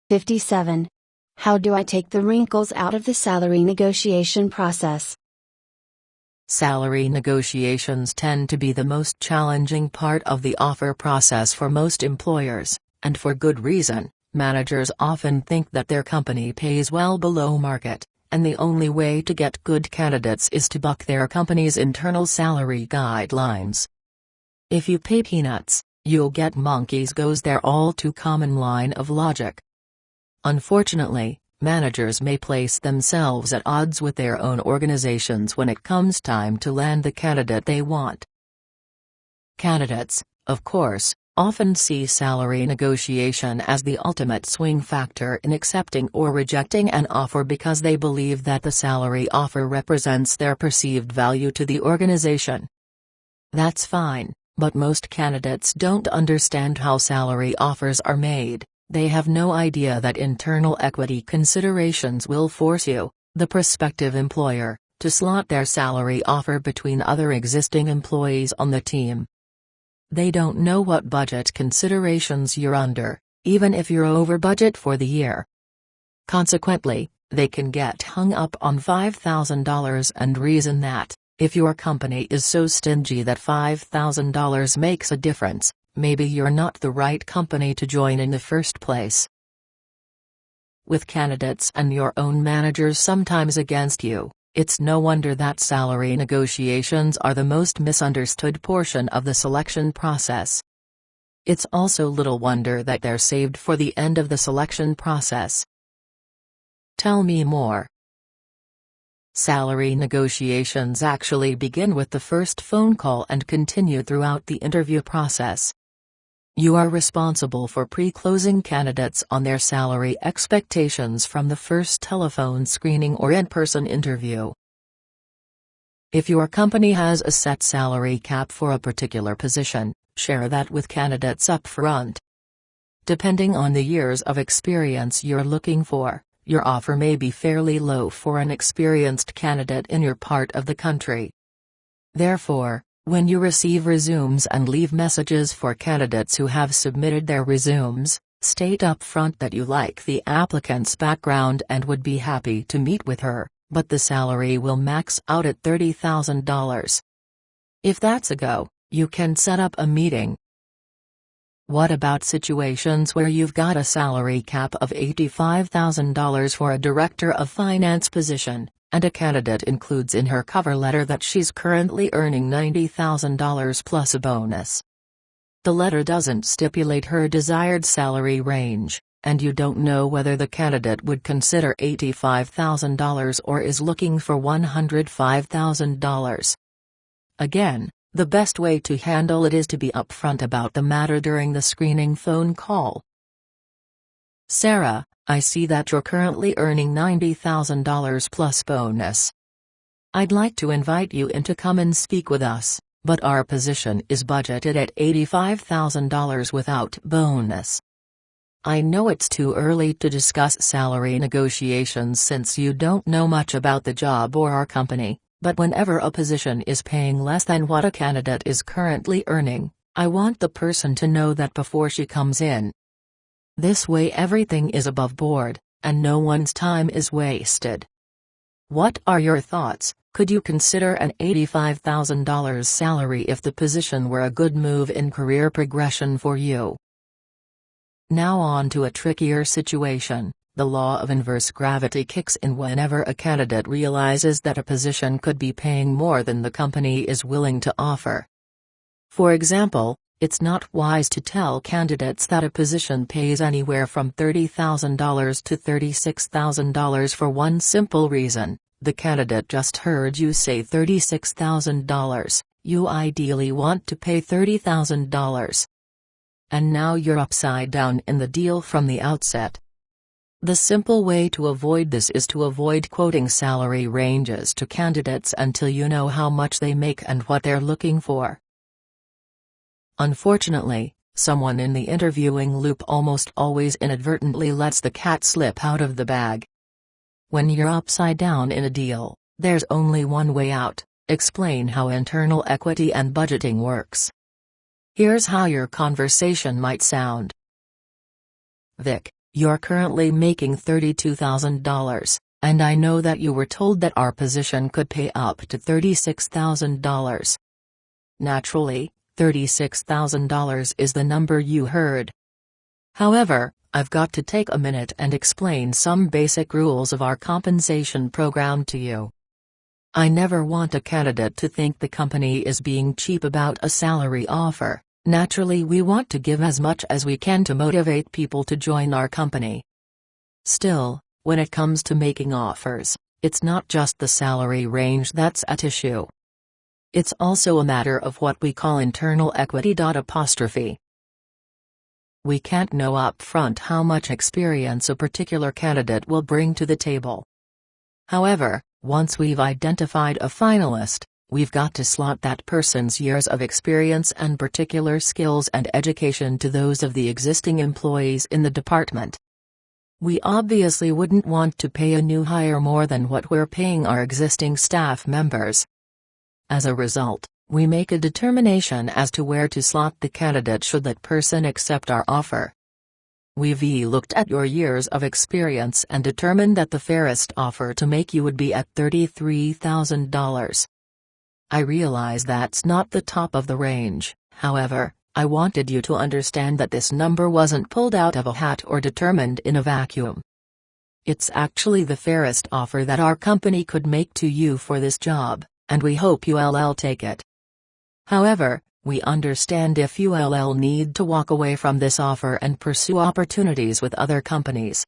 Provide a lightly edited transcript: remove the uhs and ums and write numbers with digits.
57. How do I take the wrinkles out of the salary negotiation process? Salary negotiations tend to be the most challenging part of the offer process for most employers, and for good reason. Managers often think that their company pays well below market, and the only way to get good candidates is to buck their company's internal salary guidelines. If you pay peanuts, you'll get monkeys goes their all too common line of logic. Unfortunately, managers may place themselves at odds with their own organizations when it comes time to land the candidate they want. Candidates, of course, often see salary negotiation as the ultimate swing factor in accepting or rejecting an offer because they believe that the salary offer represents their perceived value to the organization. That's fine, but most candidates don't understand how salary offers are made. They have no idea that internal equity considerations will force you, the prospective employer, to slot their salary offer between other existing employees on the team. They don't know what budget considerations you're under, even if you're over budget for the year. Consequently, they can get hung up on $5,000 and reason that, if your company is so stingy that $5,000 makes a difference, maybe you're not the right company to join in the first place. With candidates and your own managers sometimes against you, it's no wonder that salary negotiations are the most misunderstood portion of the selection process. It's also little wonder that they're saved for the end of the selection process. Tell me more. Salary negotiations actually begin with the first phone call and continue throughout the interview process. You are responsible for pre-closing candidates on their salary expectations from the first telephone screening or in-person interview. If your company has a set salary cap for a particular position, share that with candidates up front. Depending on the years of experience you're looking for, your offer may be fairly low for an experienced candidate in your part of the country. Therefore, when you receive resumes and leave messages for candidates who have submitted their resumes, state up front that you like the applicant's background and would be happy to meet with her, but the salary will max out at $30,000. If that's a go, you can set up a meeting. What about situations where you've got a salary cap of $85,000 for a director of finance position, and a candidate includes in her cover letter that she's currently earning $90,000 plus a bonus? The letter doesn't stipulate her desired salary range, and you don't know whether the candidate would consider $85,000 or is looking for $105,000. Again, the best way to handle it is to be upfront about the matter during the screening phone call. Sarah, I see that you're currently earning $90,000 plus bonus. I'd like to invite you in to come and speak with us, but our position is budgeted at $85,000 without bonus. I know it's too early to discuss salary negotiations since you don't know much about the job or our company, but whenever a position is paying less than what a candidate is currently earning, I want the person to know that before she comes in. This way everything is above board, and no one's time is wasted. What are your thoughts? Could you consider an $85,000 salary if the position were a good move in career progression for you? Now on to a trickier situation. The law of inverse gravity kicks in whenever a candidate realizes that a position could be paying more than the company is willing to offer. For example, it's not wise to tell candidates that a position pays anywhere from $30,000 to $36,000 for one simple reason: the candidate just heard you say $36,000, you ideally want to pay $30,000. And now you're upside down in the deal from the outset. The simple way to avoid this is to avoid quoting salary ranges to candidates until you know how much they make and what they're looking for. Unfortunately, someone in the interviewing loop almost always inadvertently lets the cat slip out of the bag. When you're upside down in a deal, there's only one way out: explain how internal equity and budgeting works. Here's how your conversation might sound. Vic, You're currently making $32,000, and I know that you were told that our position could pay up to $36,000. Naturally, $36,000 is the number you heard. However, I've got to take a minute and explain some basic rules of our compensation program to you. I never want a candidate to think the company is being cheap about a salary offer. Naturally, we want to give as much as we can to motivate people to join our company. Still, when it comes to making offers, it's not just the salary range that's at issue. It's also a matter of what we call internal equity. We can't know up front how much experience a particular candidate will bring to the table. However, once we've identified a finalist, we've got to slot that person's years of experience and particular skills and education to those of the existing employees in the department. We obviously wouldn't want to pay a new hire more than what we're paying our existing staff members. As a result, we make a determination as to where to slot the candidate should that person accept our offer. We've looked at your years of experience and determined that the fairest offer to make you would be at $33,000. I realize that's not the top of the range, however, I wanted you to understand that this number wasn't pulled out of a hat or determined in a vacuum. It's actually the fairest offer that our company could make to you for this job, and we hope you'll take it. However, we understand if you'll need to walk away from this offer and pursue opportunities with other companies.